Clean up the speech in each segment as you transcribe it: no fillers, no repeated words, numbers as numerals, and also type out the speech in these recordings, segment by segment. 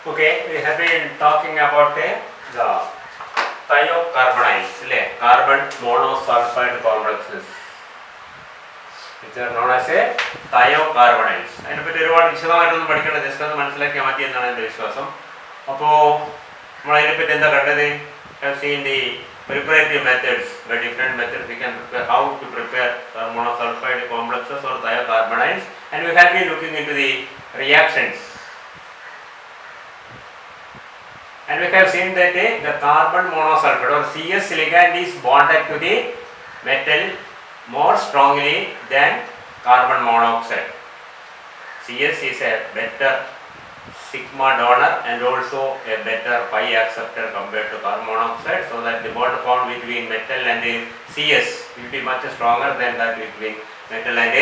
Okay, we have been talking about the thiocarbonyls, carbon monosulfide complexes, which are known as thiocarbonyls. അതിനെപ്പറ്റി ഒരുപാട് വിശദമായിട്ടൊന്നും പഠിക്കേണ്ട, just ഒന്ന് മനസ്സിലാക്കിയാൽ മതി എന്നാണ് എൻ്റെ വിശ്വാസം. അപ്പോൾ നമ്മൾ അതിനെപ്പറ്റി എന്താ കണ്ടത്? have seen the preparative methods, by different methods we can prepare how to prepare monosulfide complexes or thiocarbonyls, and we have been looking into the reactions. And we have seen that the carbon monosulfide or CS ligand is bonded to the metal more strongly than carbon monoxide. CS is a better sigma donor and also a better pi acceptor compared to carbon monoxide, so that the bond formed between metal and CS will be much stronger than that between metal and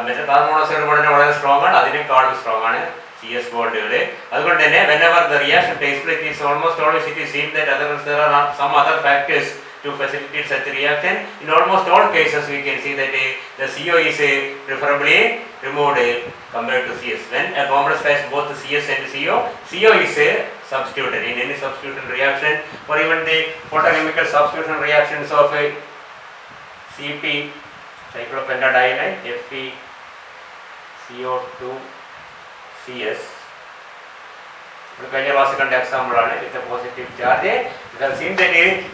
metal. Carbon monoxide bond വളരെ strong ആണ്, അതിനേക്കാളും strong ആണ് CS ബോണ്ടുകൾ. അതുകൊണ്ട് തന്നെ whenever the reaction takes place, it is almost always it is seen that there are some other factors to facilitate such a reaction. In almost all cases we can see that the CO is preferably removed compared to CS. When a complex has both CS and CO is substituted in any substitution reaction, or even the photochemical substitution reactions of CP cyclopentadiene FeCO2 CS. കഴിഞ്ഞ class കണ്ട example ആണ് വിത്ത് positive charge. We have seen that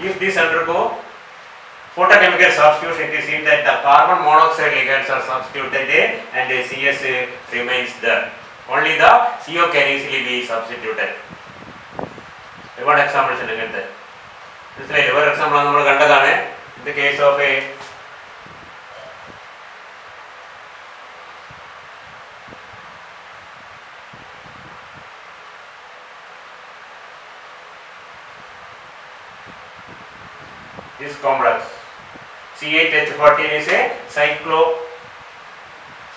if this undergo photochemical substitution, it is seen that the carbon monoxide ligands are substituted and the CS remains there. Only the CO can easily be substituted. ഒരുപാട് examples ഉണ്ട് ഇങ്ങനത്തെ. മനസ്സിലായില്ലേ? ഒരു example നമ്മൾ കണ്ടതാണ്. In the case of this complex C8H14 is a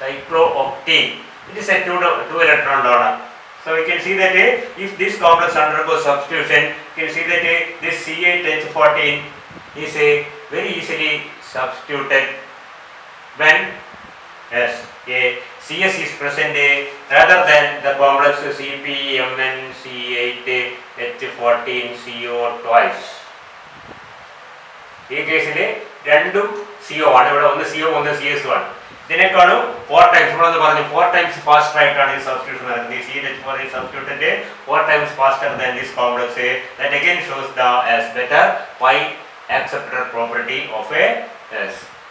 cyclooctane. It is a 2 electron donor. So we can see that if this complex undergoes substitution, you can see that this C8H14 is very easily substituted when CS is present rather than the complex CpMnC8H14CO twice. ഈ കേസിൽ രണ്ടും CO ആണ്. ഇവിടെ ഒന്ന് CO ഒന്ന് CS ആണ്. ഇതിനേക്കാളും 4 times നമ്മളൊന്ന് പറഞ്ഞു 4 ടൈംസ് ഫാസ്റ്റർ ആയിട്ടാണ് ഈ സബ്സ്റ്റിറ്റ്യൂഷൻ നടക്കുന്നത്. ഈ CH4 is substituted 4 times faster than this complex. That again shows the as better pi acceptor property of a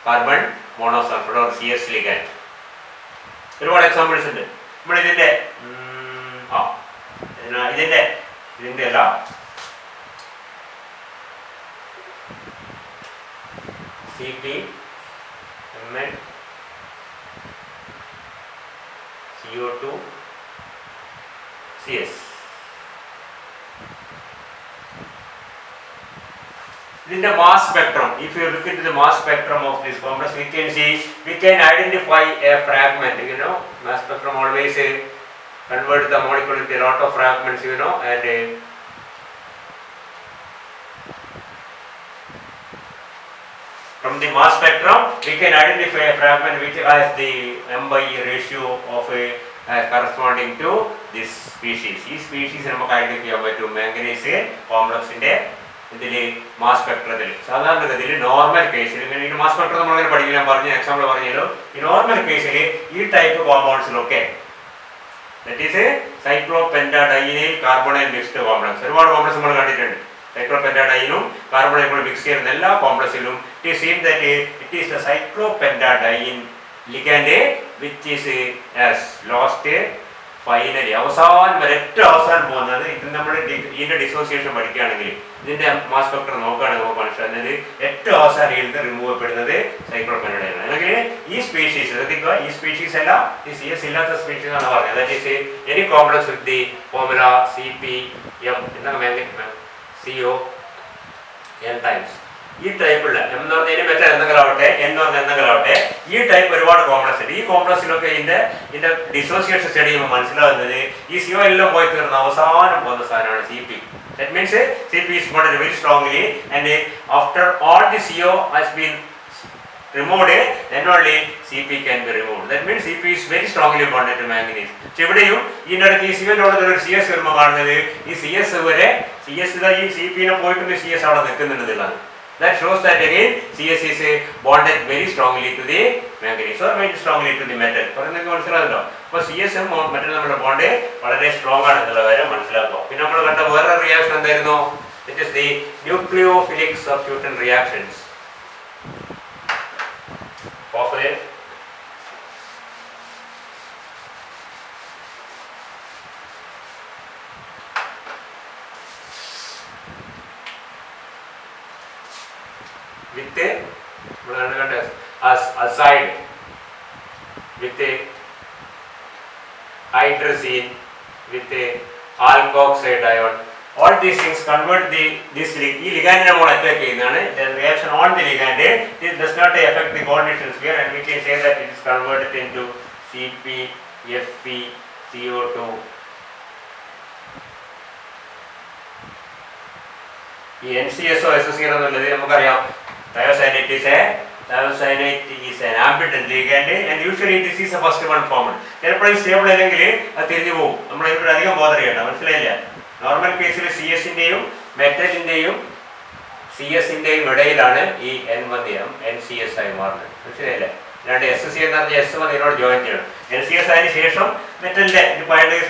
carbon monosulfide or CS ligand. ഒരുപാട് എക്സാമ്പിൾസ് ഉണ്ട്. നമ്മൾ ഇതിന്റെ അല്ല CpMn CO2 CS. ഇതിന്റെ mass spectrum, if you look into the mass spectrum of this complex, we can identify a fragment. Mass spectrum always convert the molecule into a lot of fragments, and from the mass spectrum we can identify a fragment which has the M/E ratio of corresponding to this species. This species നമുക്ക് identify ചെയ്യാൻ പറ്റും manganese കോംപ്ലക്സിന്റെ ഇതിൽ mass സ്പെക്ട്രത്തിൽ. സാധാരണഗതിയിൽ normal കേസിൽ ഈ mass spectrum നമ്മളങ്ങനെ പഠിക്കില്ല, പറഞ്ഞ example പറഞ്ഞല്ലോ. ഈ നോർമൽ കേസിൽ ഈ ടൈപ്പ് കോമ്പൗണ്ട്സിലൊക്കെ that is cyclopentadienyl carbonyl mixed complex. ഒരുപാട് കോംപ്ലക്സ് നമ്മൾ കണ്ടിട്ടുണ്ട്. സൈക്ലോപെന്റാഡൈനും കാർബണൈലും കൂടി മിക്സ് ചെയ്യുന്ന എല്ലാ കോംപ്ലക്സിലും it is seen that it is the cyclopentadiene ligand which is as lost finally അവസാനം വരെ ഏറ്റവും അവസാനം പോകുന്നത്. ഇത് നമ്മൾ ഇതിന്റെ ഡിസോസിയേഷൻ പഠിക്കുകയാണെങ്കിൽ ഇതിന്റെ മാസ് സ്പെക്ട്രം നോക്കുകയാണെങ്കിൽ നമുക്ക് മനസ്സിലാകുന്നത് ഏറ്റവും അവസാനം ഇതിൽ റിമൂവ് ചെയ്യപ്പെടുന്നത് സൈക്ലോപെന്റാഡൈൻ. അല്ലെങ്കിൽ ഈ സ്പീഷീസ് ശ്രദ്ധിക്കുക, ഈ സ്പീഷീസ് അല്ല, ഈ CS ഇല്ലാത്ത സ്പീഷീസ് ആണ് പറഞ്ഞത്. That is any complex with the formula CpM CO n times. ഈ ടൈപ്പുള്ള M എന്ന് പറഞ്ഞാൽ മെറ്റൽ എന്തെങ്കിലും ആവട്ടെ, N എന്ന് പറഞ്ഞാൽ എന്തെങ്കിലും ആവട്ടെ, ഈ ടൈപ്പ് ഒരുപാട് കോംപ്ലക്സ് ഉണ്ട്. ഈ കോംപ്ലക്സിലൊക്കെ ഇതിന്റെ ഡിസോസിയേഷൻ സ്റ്റഡി ചെയ്യുമ്പോൾ മനസ്സിലാകുന്നത് ഈ CO എല്ലാം പോയി തീർന്ന അവസാനം പോകുന്ന സാധനമാണ് CP. That means CP is bonded very strongly, and after all the CO has been removed, then only Cp can be removed. That means Cp is very strongly bonded to manganese. പക്ഷെ ഇവിടെയും ഇതിനിടയ്ക്ക് ഈ സിയോട് ഒരു C S വരുമ്പോൾ കാണുന്നത് ഈ C S വരെ ഈ സി പിനെ പോയിട്ട് സി എസ് അവിടെ നിൽക്കുന്നുണ്ടെന്നുള്ളതാണ്. That shows that again CS is bonded very strongly to the manganese or very strongly to the metal. പറയുന്നത് മനസ്സിലാകുമല്ലോ. അപ്പോൾ സി എസ് മെറ്റൽ നമ്മുടെ ബോണ്ട് വളരെ സ്ട്രോങ് ആണ് എന്നുള്ള കാര്യം മനസ്സിലാക്കുക. പിന്നെ നമ്മൾ കണ്ട വേറൊരു റിയാക്ഷൻ എന്തായിരുന്നു? It is the nucleophilic substitution reactions of a with a azide with a hydrazine with a alkoxide ion. All these things convert this ligand attack the reaction on the ligand. It does not affect the coordination sphere, and we can say that it is converted into Cp, Fp, CO2. ഈ NCSO associate എന്നുള്ളത് നമുക്കറിയാം. Thiocyanate is an ambivalent ligand and usually this is a first one formed. ചിലപ്പോൾ stable അല്ലെങ്കിൽ അത് തിരിഞ്ഞു പോകും. നമ്മൾ ഇതിൽ അധികം ബോധർ ചെയ്യണ്ട, മനസ്സിലായില്ല. നോർമൽ കേസിൽ സി എസിൻ്റെയും മെറ്റലിൻ്റെയും സി എസിൻ്റെയും ഇടയിലാണ് ഈ NCS ആയി മാറുന്നത്, മനസ്സിലായില്ലേ. അല്ലാണ്ട് SC എന്ന് പറഞ്ഞാൽ S1 ഇതിനോട് ജോയിൻ ചെയ്യണം. NCS ആയതിനു ശേഷം മെറ്റലിന്റെ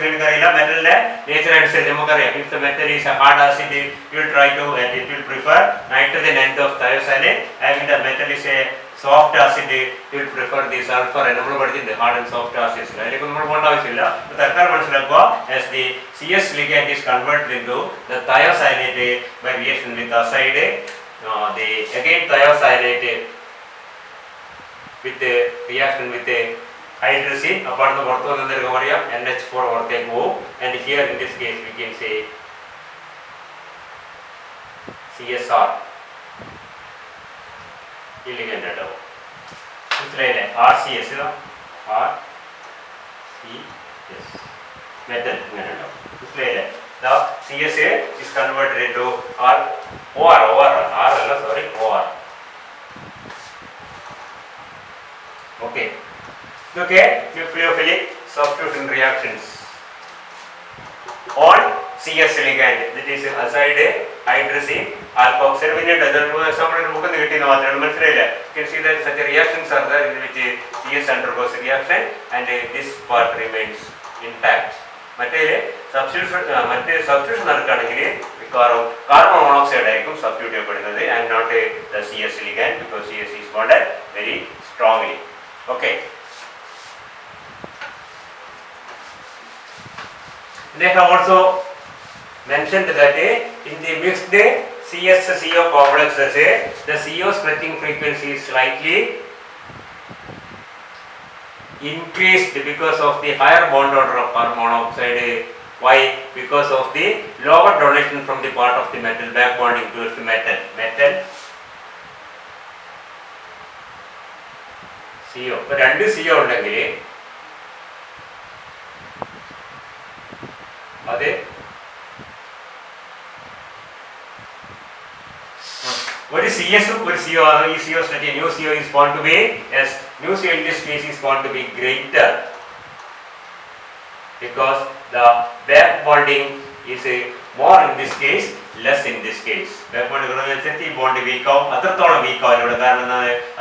എനിക്കറിയില്ല, മെറ്റലിന്റെ നേച്ചർ അനുസരിച്ച് നമുക്കറിയാം. If the metal is a hard acid you will try to it will prefer nitrogen end of thiocyanate, and the metal is a soft acid you will prefer the sulfur. നമ്മൾ പഠിച്ചിട്ടുണ്ട് hard and soft acids, അതിലേക്ക് നമ്മൾ പോകേണ്ട ആവശ്യമില്ല. തൽക്കാലം മനസ്സിലാക്കുക, as the CS ligand is converted into the thiocyanate by reaction with azide, the again thiocyanate with the reaction with the hydrazine apart the പുറത്തു വന്നതിന് പറയാം NH4 പുറത്തേക്ക് പോകും. and here in this case we can say CSR ഈ ligand ഉണ്ടാവും, മനസ്സിലായില്ലേ. RCS metal ഇങ്ങനെ ഉണ്ടാവും, മനസ്സിലായില്ലേ. the CS is converted into OR അല്ല sorry OR. Okay, nucleophilic substitution reactions on CS ligand, that is azide, hydrazine, alkoxide. പിന്നീട് example book ഒന്ന് കിട്ടിയെന്ന് മാത്രമേ മനസ്സിലായില്ല. You can see that such reactions are there in which CS undergoes reaction and this part remains intact. മറ്റേ substitution നടക്കുകയാണെങ്കിൽ മിക്കവാറും carbon monoxide ആയിരിക്കും substitute ചെയ്യപ്പെടുന്നത് and not the CS ligand because CS is bonded very strongly. Okay. They have also mentioned that in the mixed CS-CO complexes, the CO splitting frequency is slightly increased because of the higher bond order of carbon monoxide. Why? Because of the lower donation from the part of the metal, back bonding towards the metal CO. ഇപ്പോൾ രണ്ട് CO ഉണ്ടെങ്കിൽ അത് ഒരു CS ഒരു CO ആണ്. ഈ CO new CO is found to be new CO in this case is found to be greater because the back bonding is more in this case, less in this case. back bond കൂടുന്നതനുസരിച്ച് ഈ bond week ആവും, അത്രത്തോളം week ആവില്ല ഇവിടെ. കാരണം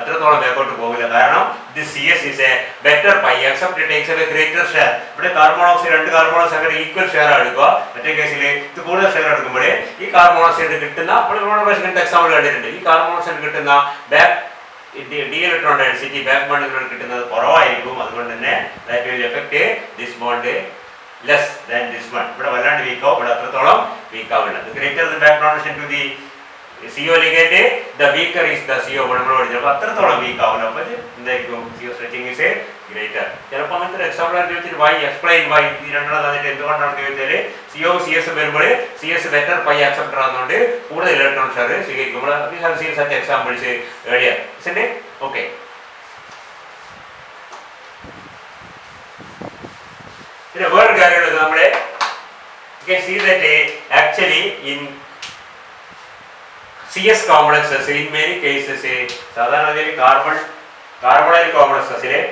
അത്രത്തോളം ബാക്കോട്ട് പോകില്ല. കാരണം this CS is a better pi except it takes a greater share. ഇവിടെ കാർബൺ മോണോക്സൈഡ് രണ്ട് കാർബൺ മോണോക്സൈഡ് ഈക്വൽ ഷെയർ എടുക്കുക. മറ്റേ കേസിൽ ഇത് കൂടുതൽ ഷെയർ എടുക്കുമ്പോൾ ഈ കാർബൺ മോണോക്സൈഡ് കിട്ടുന്ന എക്സാമ്പിൾ കണ്ടിട്ടുണ്ട്. ഈ കാർബൺ മോണോക്സൈഡ് കിട്ടുന്ന back d electron density back ബോണ്ടിലൂടെ കിട്ടുന്നത് കുറവായിരിക്കും. അതുകൊണ്ട് തന്നെ that will affect this bond less than this one. ഇവിടെ വല്ലാണ്ട് വീക്ക് ആവും, ഇവിടെ അത്രത്തോളം വീക്ക് ആവില്ല. The greater the back donation to the CO ligand, the weaker is the CO bond. നമ്മൾ പഠിച്ചപ്പോൾ അത്രത്തോളം വീക്ക് ആവില്ല. അപ്പോൾ എന്തായിരിക്കും CO stretching is greater. ചിലപ്പോൾ അങ്ങനത്തെ ഒരു എക്സാമ്പിൾ ആണ് ചോദിച്ചിട്ട് വൈ എക്സ്പ്ലെയിൻ വൈ ഈ രണ്ടെണ്ണം അതിൻ്റെ എന്തുകൊണ്ടാണെന്ന് ചോദിച്ചാൽ CO CS വരുമ്പോൾ CS better pi acceptor ആകുന്നതുകൊണ്ട് കൂടുതൽ ഇലക്ട്രോൺ ഷെയർ സ്വീകരിക്കും. നമ്മൾ we have seen such examples earlier, isn't it? Okay. പിന്നെ വേറൊരു കാര്യമുള്ളത് നമ്മളെ you can see that actually in CS complexes in many cases സാധാരണ കാർബൺ കാർബണൈൽ കോംപ്ലക്സസിലെ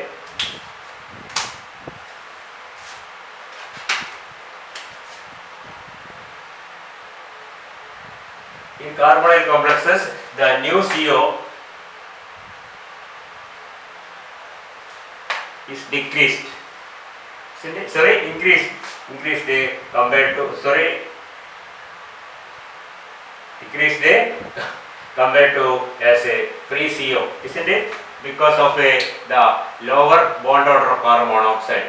in carbonyl complexes the new CO is decreased, increased compared to decreased compared to as a free CO, isn't it? Because of the lower bond order of carbon monoxide,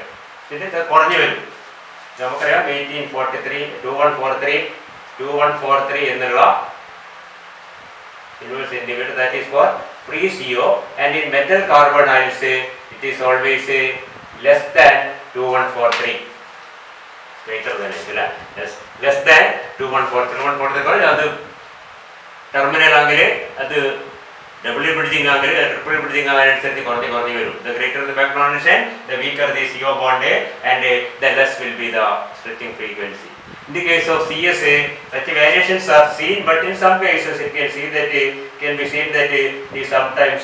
isn't it? കുറഞ്ഞു വരും. നമുക്കറിയാം 2143 എന്നുള്ള inverse indicator, that is for free CO, and in metal carbonyls it is always less than 2143, greater than it, less than 2143 അത് terminal angle അത് double bridging angle triple bridging angle അനുസരിച്ച് കുറഞ്ഞു വരും. The greater the back transition, the weaker the CO bond and the less will be the stretching frequency. In the case of CS, such variations are seen, but in some cases it can be seen that it is sometimes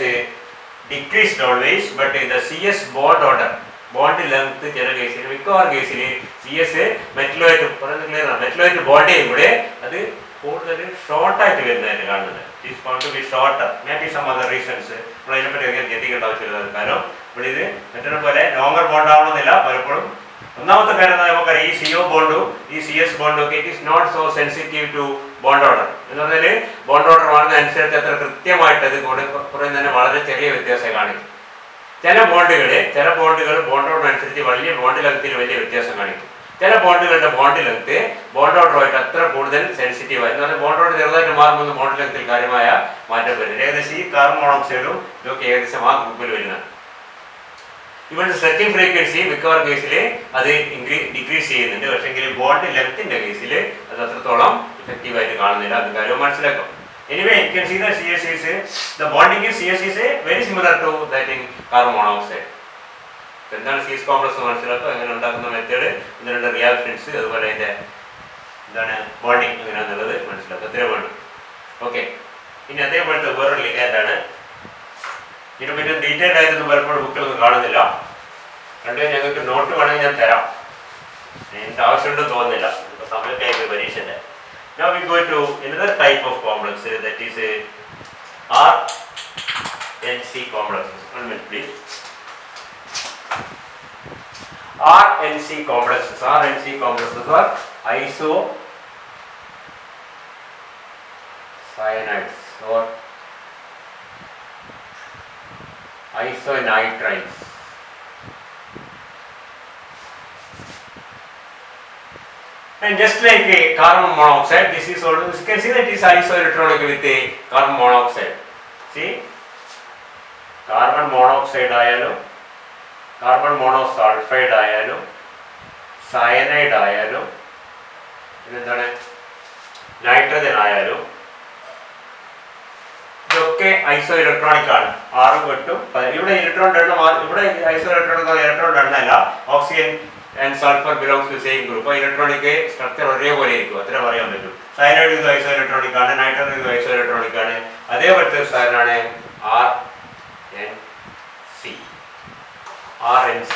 decreased always, but the CS bond order, bond length ചില കേസിൽ മിക്കവാറും കേസിൽ CS മെറ്റലുമായിട്ട് bond ചെയ്യുമ്പോഴേ അത് കൂടുതൽ ഷോർട്ടായിട്ട് വരുന്നതായിട്ട് കാണുന്നത്. It is found to be shorter, maybe some other reasons. നമ്മൾ അതിനെപ്പറ്റി അധികം ചിന്തിക്കേണ്ട ആവശ്യമില്ല. കാരണം ഇവിടെ ഇത് മറ്റൊരു പോലെ ലോങ്ങർ ബോണ്ട് ആവണമെന്നില്ല. പലപ്പോഴും ഒന്നാമത്തെ കാര്യം നമുക്കറിയാം, ഈ CO ബോണ്ടും ഈ CS ബോണ്ടും ഒക്കെ it is not so sensitive to bond order എന്ന് പറഞ്ഞാൽ ബോണ്ട് ഓർഡർ മാറുന്നതനുസരിച്ച് അത്ര കൃത്യമായിട്ട് അത് കുറേ തന്നെ വളരെ ചെറിയ വ്യത്യാസം കാണിക്കും. ചില ബോണ്ടുകൾ ബോണ്ട് ഓർഡർ അനുസരിച്ച് വലിയ ബോണ്ട് ലെങ്ത്തിൽ വലിയ വ്യത്യാസം കാണിക്കും. ചില ബോണ്ടുകളുടെ ബോണ്ട് ലെങ്ത്ത് ബോണ്ട് ഓർഡറുമായിട്ട് അത്ര കൂടുതൽ സെൻസിറ്റീവ് ആയി, എന്ന് പറഞ്ഞാൽ ബോണ്ട് ഓർഡർ ചെറുതായിട്ട് മാറുമ്പോൾ ബോണ്ട് ലെങ്ത്തിൽ കാര്യമായ മാറ്റം വരുന്നത്. ഏകദേശം ഈ കാർബൺ മോണോക്സൈഡും ഇതൊക്കെ ഏകദേശം ആ ഗ്രൂപ്പിൽ വരുന്നത്. ഇവരുടെ സ്ട്രെച്ചിങ് ഫ്രീക്വൻസി മിക്കവാറും കേസിൽ അത് ഡിക്രീസ് ചെയ്യുന്നുണ്ട്. പക്ഷെങ്കിൽ ബോണ്ട് ലെങ്ത്തിന്റെ കേസിൽ അത് അത്രത്തോളം ഇഫക്റ്റീവായിട്ട് കാണുന്നില്ല. അത് കാര്യം മനസ്സിലാക്കാം. Anyway, you can see that the bonding in CS is very similar to that in carbon monoxide. എന്താണ് CS കോംപ്ലക്സ് മനസ്സിലാക്കുക, എങ്ങനെ ഉണ്ടാക്കുന്ന മെത്തേഡ്, ഇതിനുള്ള റിയാക്ഷൻസ്, അതുപോലെ അതിൻ്റെ എന്താണ് ബോണ്ടിങ് എങ്ങനെയാണെന്നുള്ളത് മനസ്സിലാക്കുക. അത്രയും വേണം. ഓക്കെ, ഇനി അതേപോലത്തെ വേറൊരു ലിഗാൻഡാണ്. ഇതിനെപ്പറ്റി ഡീറ്റെയിൽ ആയിട്ടൊന്നും പലപ്പോഴും ബുക്കിലൊന്നും കാണുന്നില്ല. കണ്ടു ഞങ്ങൾക്ക് നോട്ട് വേണമെങ്കിൽ ഞാൻ തരാം, എൻ്റെ ആവശ്യമുണ്ടെന്ന് തോന്നുന്നില്ല, ഇപ്പോൾ സമയത്തായി പരീക്ഷൻ്റെ. Now we go to another type of complex, that is RNC complexes. 1 minute please. RNC complexes are isocyanides or isonitrides. And just like a carbon monoxide, this is also, you can see that it is isoelectronic with a carbon monoxide. See, carbon monoxide ആയാലും carbon monosulfide ആയാലും cyanide ആയാലും പിന്നെന്താണ് nitrogen ആയാലും ഇതൊക്കെ ഐസോ electronic ആണ്. 6 8 ഇവിടെ electron എണ്ണം, ഇവിടെ ഐസോ ഇലക്ട്രോൺ എണ്ണല്ല. Oxygen and sulfur belongs to the same group. Electronic structure ഒരേപോലെ ഇരിക്കും, അത്ര പറയാൻ പറ്റും. സയനൈഡ് ഇത് ഐസോ ഇലക്ട്രോണിക് ആണ്, നൈട്രജൻ ഇത് ഐസോ ഇലക്ട്രോണിക് ആണ്. അതേപോലത്തെ സാധനമാണ് RNC.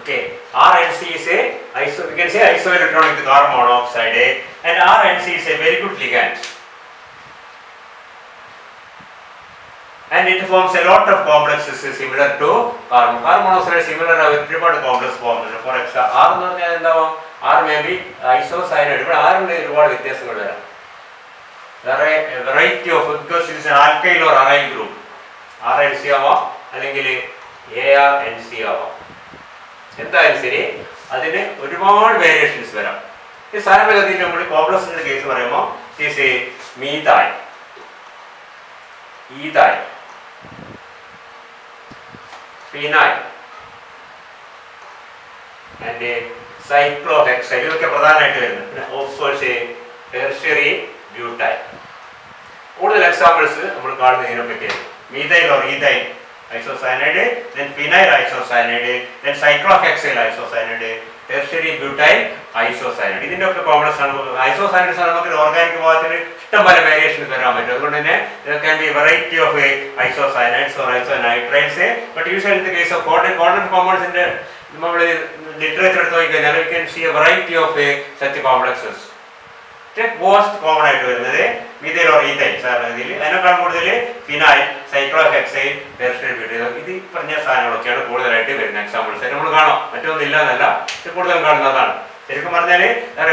Okay, RNC is a we can say isoelectronic carbon monoxide, and RNC is a very good ligand. And it forms a lot of complexes similar to carbon. Carbon monoxide similar to ഒരുപാട് complex ഫോമുണ്ട്. For example R എന്ന് പറഞ്ഞാൽ എന്താവും, R may be isocyanide. ഇവിടെ R ന്റെ ഒരുപാട് വ്യത്യാസങ്ങൾ വരാം. Variety of, because it is an alkyl or aryl group. RNC ആവാം അല്ലെങ്കിൽ ARNC ആവാം. എന്തായാലും ശരി, അതിന് ഒരുപാട് വേരിയേഷൻസ് വരാം. ഈ സാധാരണഗതിയിൽ നമ്മൾ കോംപ്ലക്സിന്റെ കേസ് പറയുമ്പോൾ it is methyl, ethyl, phenyl and cyclohexyl, ഇതൊക്കെ പ്രധാനമായിട്ട് വരുന്നത്. പിന്നെ ഓഫ്കോഴ്സ് ടെർഷ്യറി ബ്യൂട്ടൈൽ. കൂടുതൽ എക്സാമ്പിൾസ് നമ്മൾ കാണുന്നത് ഇതിനെപ്പറ്റിയാണ്. Methyl or ethyl isocyanide, then phenyl isocyanide, then cyclohexyl isocyanide, tertiary butyl isocyanide. ഇതിൻ്റെ ഒക്കെ കോംപ്ലക്സ് ആണ്. ഐസോസൈനൈഡ്സ് ആണ് നമുക്ക് ഓർഗാനിക് വിഭാഗത്തിൽ ഇഷ്ടംപോലെ വേരിയേഷൻസ് വരാൻ പറ്റും. അതുകൊണ്ട് തന്നെ can be variety of isocyanides or isonitriles. But usually in the case of cotton കോമ്പൗണ്ട്സിന്റെ നമ്മൾ ലിറ്ററേച്ചർ എടുത്ത് നോക്കിക്കഴിഞ്ഞാൽ we can see a variety of such complexes. Most common ആയിട്ട് വരുന്നത് മിഥൈൽ ഓർ ഈഥൈൽ സാധനത്തിൽ, അതിനേക്കാൾ കൂടുതൽ ഫിനൈൽ, സൈക്ലോഹെക്സൈൻ, ടെർഷ്യറി ബ്യൂട്ടൈൽ, ഇത് പറഞ്ഞ സാധനങ്ങളൊക്കെയാണ് കൂടുതലായിട്ട് വരുന്ന എക്സാമ്പിൾസ്. നമ്മൾ കാണാം, മറ്റൊന്നും ഇല്ല എന്നല്ല, ഇത് കൂടുതൽ കാണുന്നതാണ്. ശരിക്കും പറഞ്ഞാൽ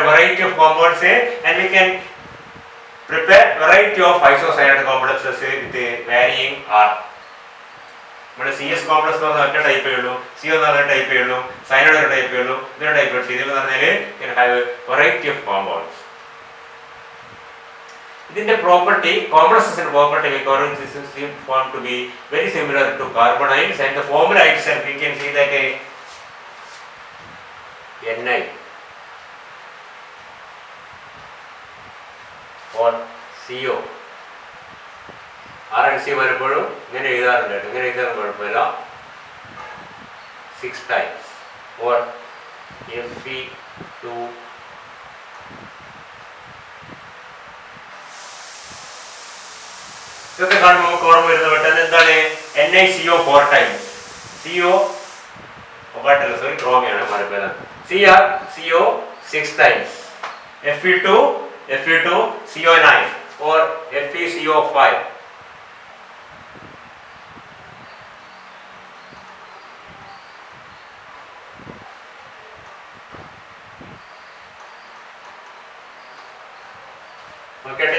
variety of compounds and we can prepare variety of isocyanide complexes with varying R. നമ്മുടെ CS കോംപ്ലക്സ് എന്ന് പറഞ്ഞാൽ ഒറ്റ ടൈപ്പേ ഉള്ളൂ, CO എന്ന് പറഞ്ഞ ടൈപ്പേ ഉള്ളൂ, സൈനൈഡ് ഒരു ടൈപ്പേ ഉള്ളൂ, ഇതിന്റെ ടൈപ്പ് ഉള്ളൂ. ഇതിൽ പറഞ്ഞാൽ വെറൈറ്റി ഓഫ് കോമ്പൗണ്ട്സ്. ഇതിന്റെ പ്രോപ്പർട്ടി, കോംപ്ലക്സസിന്റെ property form to be very similar to carbonyls, and the formula itself we can see that Ni or CO RNC വരുമ്പോഴും ഇങ്ങനെ എഴുതാറുണ്ട്. ഇങ്ങനെ എഴുതാൻ കുഴപ്പമില്ല. 6 times or Fe2 ഇതൊക്കെ കാണുമ്പോൾ നമുക്ക് ഓർമ്മ വരുന്ന പെട്ടെന്ന് എന്താണ് NiCO 4 times. CO സോറി ക്രോമിയാണ് മറപ്പേല. CO 6 times. Fe2 CO9 or FeCO5.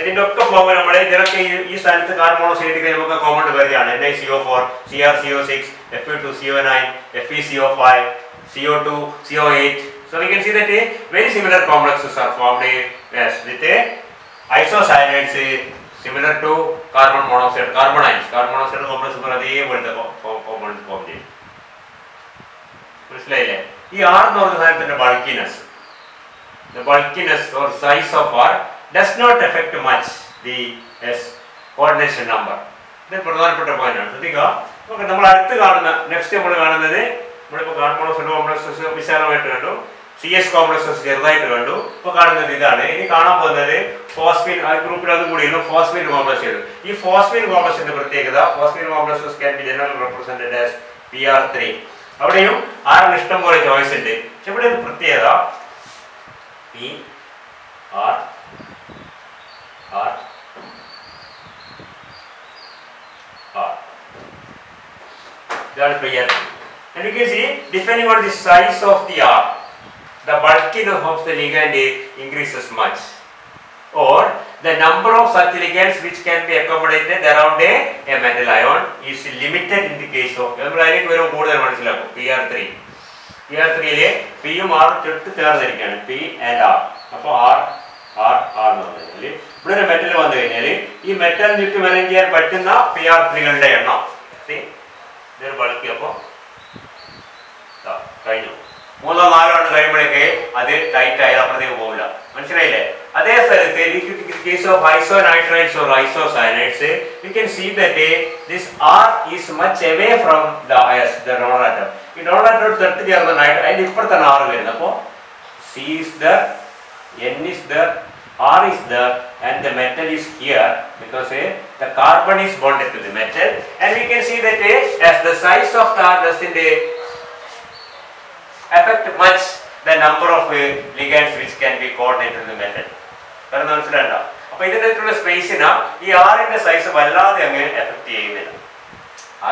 ഇതിന്റെ ഒക്കെ ഫോർമുല നമ്മൾ ഇതിലൊക്കെ ഈ സ്ഥാനത്ത് കാർബൺ മോണോക്സൈഡ് നമുക്ക് കോമൺ വരികയാണ്. NiCO4, CrCO6, Fe2 CO9, FeCO5, CO2 CO8. So we can see that very similar complexes are formed with isocyanide similar to carbon monoxide, carbonyls. Carbon monoxide complex അതേപോലത്തെ compounds form ചെയ്യും. മനസ്സിലായില്ലേ? ഈ R എന്ന് പറയുന്ന സാധനത്തിന്റെ bulkiness or size of R does not affect much the coordination number. ഇത് പ്രധാനപ്പെട്ട പോയിന്റാണ്. ശ്രദ്ധിക്കുക. നമ്മൾ അടുത്ത് കാണുന്ന നെക്സ്റ്റ് നമ്മൾ കാണുന്നത് നമ്മളിപ്പോൾ കാർബൺ മോണോക്സൈഡ് കോംപ്ലക്സസ് വിശാലമായിട്ട് കണ്ടു, CS കോംപ്ലക്സസ് ചെറുതായിട്ട് കണ്ടു. ഇപ്പോൾ കാണുന്നത് ഇതാണ്. ഇനി കാണാൻ പോകുന്നത് ഫോസ്ഫീൻ, ആ ഗ്രൂപ്പിൽ അതും കൂടിയാണ് ഫോസ്ഫീൻ കോംപ്ലക്സ് ചെയ്തു. ഈ ഫോസ്ഫീൻ കോംപ്ലക്സിന്റെ പ്രത്യേകത, phosphine complexes can be general represented as PR3. അവിടെയും ആറിന് ഇഷ്ടം പോലെ ചോയ്സ് ഉണ്ട്. പക്ഷെ ഇവിടെ ഒരു പ്രത്യേകത PR that is clear. And you can see, depending on the size of the R, the bulkiness of the ligand increases much, or the number of such ligands which can be accommodated around a metal ion is limited in the case of PR3. PR3 P യും R ചുറ്റും ചേർന്നിരിക്കുകയാണ്, P and R. അപ്പോൾ R എന്ന് പറഞ്ഞാൽ ഇവിടെ ഒരു metal വന്നു കഴിഞ്ഞാൽ ഈ മെറ്റൽ ചുറ്റും അറേഞ്ച് ചെയ്യാൻ പറ്റുന്ന PR3കളുടെ എണ്ണം ഇതൊരു ബൾക്കിയപ്പോൾ കഴിഞ്ഞു. 3-4 എണ്ണം കഴിയുമ്പോഴേക്ക് അത് ടൈറ്റ് ആയി അപ്പുറത്തേക്ക് പോകില്ല. മനസ്സിലായില്ലേ? അതേ സ്ഥലത്ത് case of isonitriles or isocyanides you can see that this R is much away from the donor atom. ഈ ഡോണർ ആറ്റം തൊട്ട് ചേർന്നതായിട്ട് അതിന്റെ ഇപ്പുറത്താണ് R വരുന്നത്. അപ്പോൾ C is there, N is there, R is there, and the metal is here because the carbon is bonded to the metal, and we can see that as the size of the R doesn't affect much the number of ligands which can be coordinated to the metal. കാരണം മനസ്സിലാണ്ട. അപ്പൊ ഇതിനുള്ള സ്പേസിന് ഈ ആറിന്റെ size വല്ലാതെ അങ്ങ് effect ചെയ്യുന്നില്ല.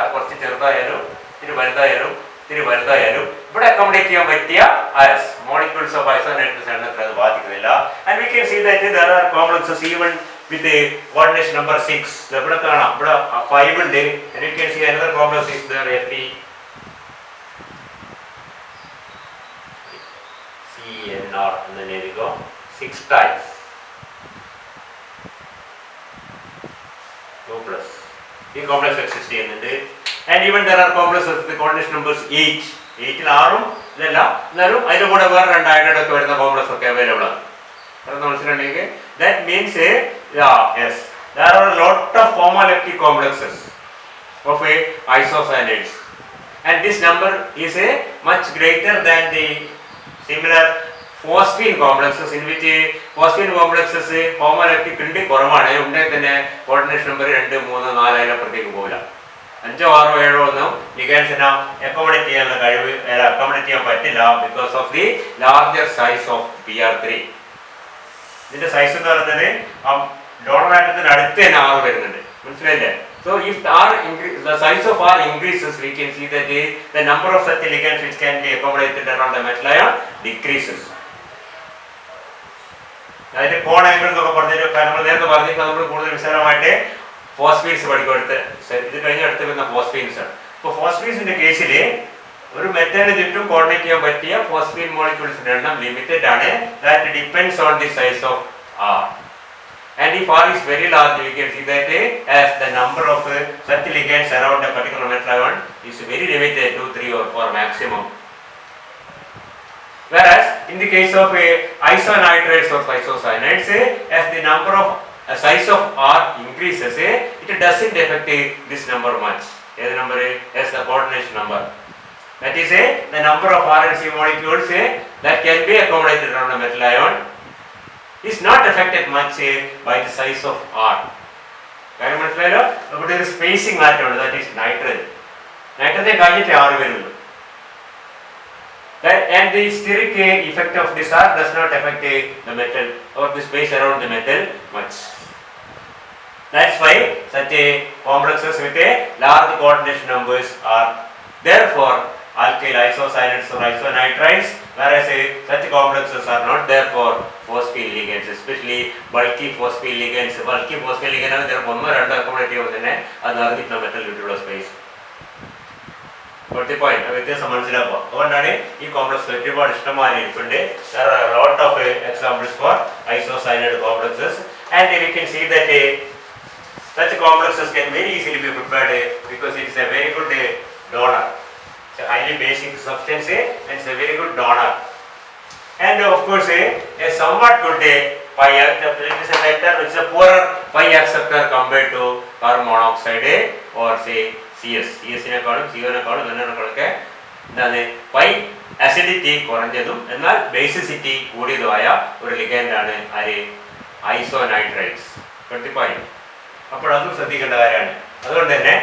R കുറച്ച് ചെറുതായാലും ഇത്തിരി വലുതായാലും ഇവിടെ അക്കോമഡേറ്റ് ചെയ്യാൻ പറ്റിയ മോളിക്യൂൾസ് ഓഫ് ഐസോനൈട്രസ് എണ്ണത്തിൽ അത് ബാധിക്കുന്നില്ല. And we can see that there are complexes even with coordination number 6. ഇവിടെ കാണാം, ഇവിടെ 5 ഉണ്ട്. and you can see another complex is there, FeCnR and then there you go 6 times 2+. ഈ കോംപ്ലക്സ് എക്സിസ്റ്റ് ചെയ്യുന്നുണ്ട്. And even there are complexes with the coordination numbers 8. 8ൽ 6ഉം ഇതല്ല, എന്നാലും അതിന്റെ കൂടെ വേറെ 2 ആയിട്ടൊക്കെ വരുന്ന കോംപ്ലക്സ് ഒക്കെ അവൈലബിൾ ആണ്. മനസ്സിലുണ്ടെങ്കിൽ that means yes, there are a lot of homoleptic complexes of isocyanide, and this number is much greater than the similar phosphine complexes in which phosphine complexes homoleptic കുറവാണ് ഉണ്ടെങ്കിൽ തന്നെ കോർഡിനേഷൻ നമ്പർ 2, 3, 4 അതിലപ്പുറത്തേക്ക് പോകില്ല. 5, 6, 7 ഒന്നും ലിഗൻസിനെ accommodate ചെയ്യാനുള്ള കഴിവ് accommodate ചെയ്യാൻ പറ്റില്ല because of the larger size of PR3. ഇതിന്റെ സൈസ് എന്ന് പറയുന്നത് ഡോണർ ആറ്റത്തിന് അടുത്ത് തന്നെ R വരുന്നുണ്ട്, മനസ്സിലായില്ലേ? So if the size of R increases, we can see that the number of such ligands which can be accommodated around the metal ion decreases. അതായത് കോൺ angle എന്നൊക്കെ പറഞ്ഞിട്ട് നമ്മൾ നേരത്തെ പറഞ്ഞിട്ട് നമ്മൾ കൂടുതൽ വിശാലമായിട്ട് ഫോസ്ഫീൻസ് പഠിക്കുമെടുത്ത് ഇത് കഴിഞ്ഞ അടുത്ത് വരുന്ന ഫോസ്ഫീൻസ് ആണ്. ഇപ്പോൾ ഫോസ്ഫീൻസിന്റെ കേസിൽ ഒരു മെറ്റലിന് ചുറ്റും കോർഡിനേറ്റ് ചെയ്യാൻ പറ്റിയ ഫോസ്ഫീൻ മോളിക്യൂൾസിന്റെ എണ്ണം ലിമിറ്റഡ് ആണ്. That depends on the size of R. And if R is very large, we can see that as the number of such ligands around a particular metal ion is very limited to 3 or 4 maximum. Whereas in the case of isonitrides or isocyanates, as the number of size of R increases, it doesn't affect this number much. The number as the coordination number. That is the number of R and C molecules that can be accommodated around a metal ion is not affected much by the size of R. കാര്യം മനസ്സിലായല്ലോ? ഇവിടെ ഒരു spacing മാറ്റമുണ്ട്, that is nitrogen. Nitrogen കഴിഞ്ഞിട്ട് R വരുള്ളൂ. And the steric effect of this R does not affect the metal or the space around the metal much. That's why such complexes with a large coordination numbers are therefore alkyl isocyanates or isonitrides, whereas such complexes are not there for phosphine ligands, especially bulky phosphine ligands. Bulky phosphine ligand ആണ് ചിലപ്പോൾ 1 or 2 accommodate ചെയ്യുമ്പോൾ തന്നെ അത് നിറഞ്ഞിട്ടുള്ള metal ചുറ്റുള്ള space. Point വ്യത്യാസം മനസ്സിലാക്കുക. അതുകൊണ്ടാണ് ഈ complex ഒരുപാട് ഇഷ്ടംമാതിരി ഇരിപ്പുണ്ട്. There are a lot of examples for isocyanide complexes, and we can see that such complexes can very easily be prepared because it is a very good donor. It's a highly basic substance and it's a very good donor. And of course a somewhat good pi acceptor, it is a metal which is a poorer pi acceptor compared to carbon monoxide or say CS. CS നെക്കാളും CO നെക്കാളും ഇതിനൊക്കെ എന്താണ് pi acidity കുറഞ്ഞതും എന്നാൽ basicity കൂടിയതുമായ ഒരു ലിഗൻഡാണ് ആര് ഐസോനൈട്രൈഡ്സ്. Point. അപ്പോൾ അതും ശ്രദ്ധിക്കേണ്ട കാര്യമാണ്. അതുകൊണ്ട് തന്നെ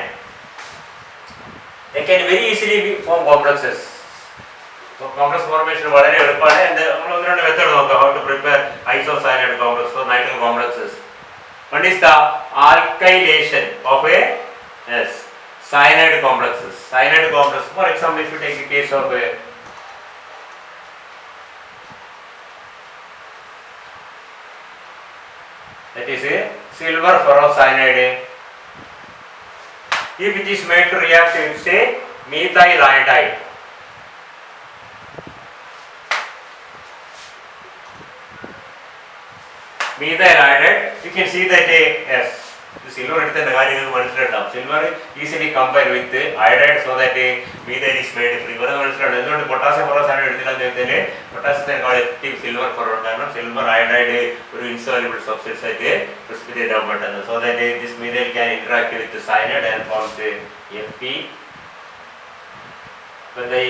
they can very easily form complexes. So complex formation വളരെ എളുപ്പമാണ്. നമ്മൾ ഒന്ന് രണ്ട് മെത്തേഡ് നോക്കാം how to prepare isocyanide complex or nitrile complexes. One is the alkylation of a cyanide complexes. Cyanide complex, for example, if you take the case of that is a silver ferrocyanide. If it is made to react with say methyl iodide, you can see that yes, the silver എടുത്തതിന്റെ കാര്യങ്ങൾ മനസ്സിലാക്കാം. Silver easily compare with iodide so that methyl is made free. ഇവിടെ മനസ്സിലാക്കാം എന്തുകൊണ്ട് potassium ferrocyanide എടുത്തില്ല എന്ന് പൊട്ടാസ്യത്തിനേക്കാൾ effective silver ferro, കാരണം silver iodide ഒരു insoluble substance ആയിട്ട് precipitate ആവാൻ പറ്റുന്നു. So that this methyl can interact with the cyanide and forms Fe. When they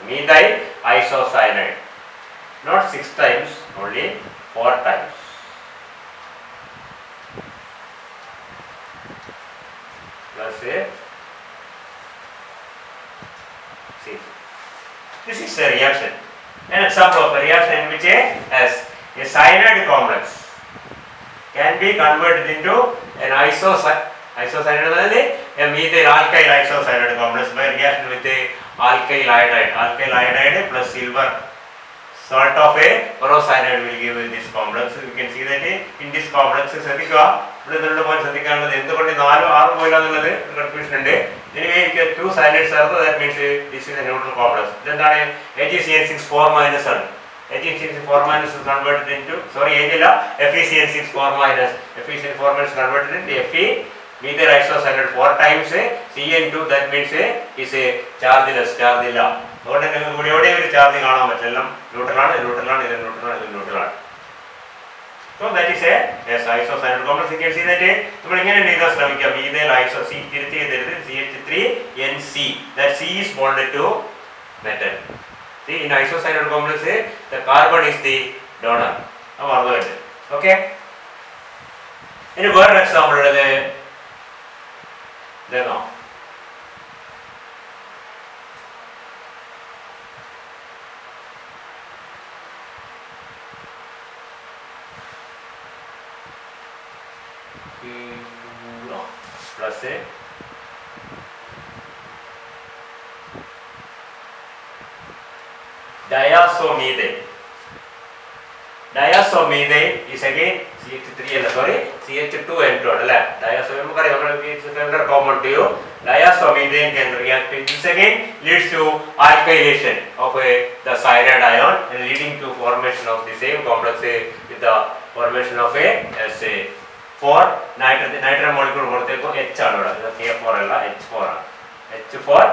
methyl isocyanide, not 6 times, only 4 times. Plus see, this is a reaction. An example of a reaction in which a cyanide complex can be converted into an isocyanide, a methyl alkyl isocyanide complex by reaction with a alkyl iodide plus silver salt of a ferrocyanide will give this complex. You can see that in this complex ശ്രദ്ധിക്കുക, ഇവിടെ നിന്നുള്ള point ശ്രദ്ധിക്കാനുള്ളത് എന്തുകൊണ്ട് 4 6 പോയില്ല എന്നുള്ളത് confusion ഉണ്ട്. Anyway, you get 2 cyanides are there, that means this is a neutral complex. ഇതെന്താണ് AgCN6 4- ആണ്. AgCN6 4- is converted into FeCN6 4-. FeCN4- is converted into Fe methyl isocyanide 4 times CN2, that means is a chargeless, charge ഇല്ല. അതുകൊണ്ട് തന്നെ ഇവിടെ എവിടെ ഒരു charge കാണാൻ പറ്റില്ല. എല്ലാം ന്യൂട്രലാണ്, ഇത് ന്യൂട്രലാണ്, ഇത് ന്യൂട്രലാണ്. So that is a yes, isocyanide complex. You can see that നമ്മൾ ഇങ്ങനെ എഴുതാൻ ശ്രമിക്കാം. methyl iso C തിരിച്ച് എഴുതരുത് CH3NC. That C is bonded to metal. See, in isocyanide complex the carbon is the donor. അത് മറന്നുപോയിട്ട്. Okay. ഇനി വേറൊരു example ഉള്ളത് ഇതേന്നോ plus diazomethane. Diazomethane is again CH2N2 അല്ലേ diazomethane നമുക്കറിയാം common to you. Diazomethane can react with this again leads to alkylation of the cyanide ion and leading to formation of the same complex with the formation of a H4 nitrogen molecule കൊടുത്തേക്കും H ആണ് ഇവിടെ ഇത് K4 അല്ല H4 ആണ് H4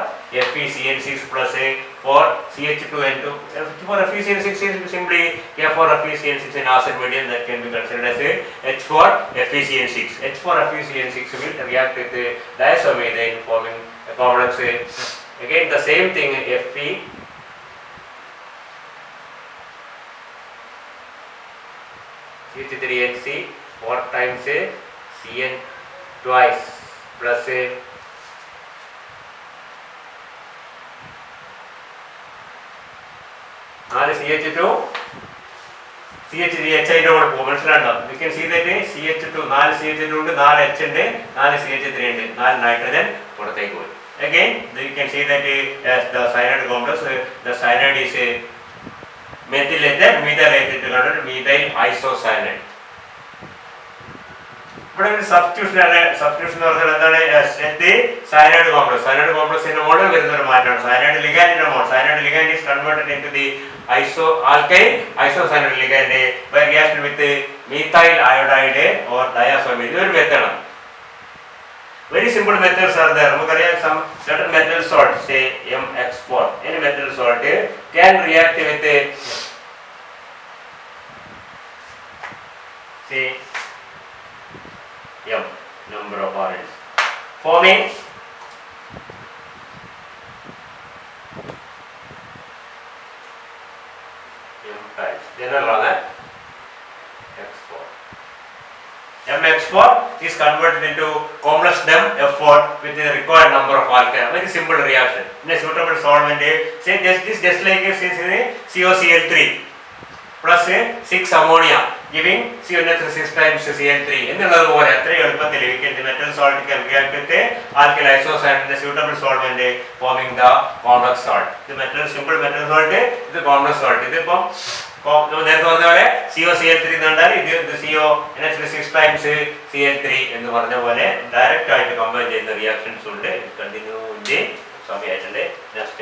FeCN6 plus a 4 CH2N2 H4 FeCN6 is simply K4 FeCN6 in acid medium that can be considered as a H4 FeCN6. H4 FeCN6 will react with the diazomethane forming a complex again the same thing Fe CH3NC 4 times a Cn twice plus a നാല് CH2 CH3 H അതിൻ്റെ കൂടെ പോകും മനസ്സിലാണ്ടോ you can see that CH2 നാല് CH2 ഉണ്ട് 4 H ഉണ്ട് 4 CH3 ഉണ്ട് 4 nitrogen പുറത്തേക്ക് പോയി again you can see that as the cyanide complex the cyanide is a methylated methyl isocyanide ഇവിടെ ഒരു സബ്സ്റ്റിറ്റ്യൂഷൻ എന്ന് പറഞ്ഞാൽ എന്താണ് സയനൈഡ് കോംപ്ലക്സിന്റെ മോഡൽ വരുന്ന ഒരു മാറ്റമാണ് സയനൈഡ് ലിഗാൻഡിന്റെ model cyanide ligand is converted into the alkyl isocyanide ligand by reaction with methyl iodide or diazomethane. ഇതൊരു മെത്തേഡാണ്. Very simple methods are there. നമുക്കറിയാം some certain metal salt say MX4 any metal salt can react with say M number of atoms forming M types. General X4. MX4 is converted into complex F4 with the required number of alkyl. Very simple reaction. In a suitable solvent, say just like COCl3 plus 6 ammonia giving CONH6 times Cl3 എന്നുള്ളതുപോലെ എത്ര എളുപ്പത്തിൽ the metal salt can react with the alkyl isocyanide in the suitable solvent forming the complex salt. The metal simple metal salt ഇത് complex salt ഇതിപ്പം നേരത്തെ പറഞ്ഞ പോലെ COCl3 എന്നുണ്ടാൽ ഇത് CONH6 times Cl3 എന്ന് പറഞ്ഞ പോലെ ഡയറക്റ്റ് ആയിട്ട് കമ്പൈൻ ചെയ്യുന്ന റിയാക്ഷൻസ് ഉണ്ട് കണ്ടിന്യൂ സമയമായിട്ടുണ്ട് നെക്സ്റ്റ്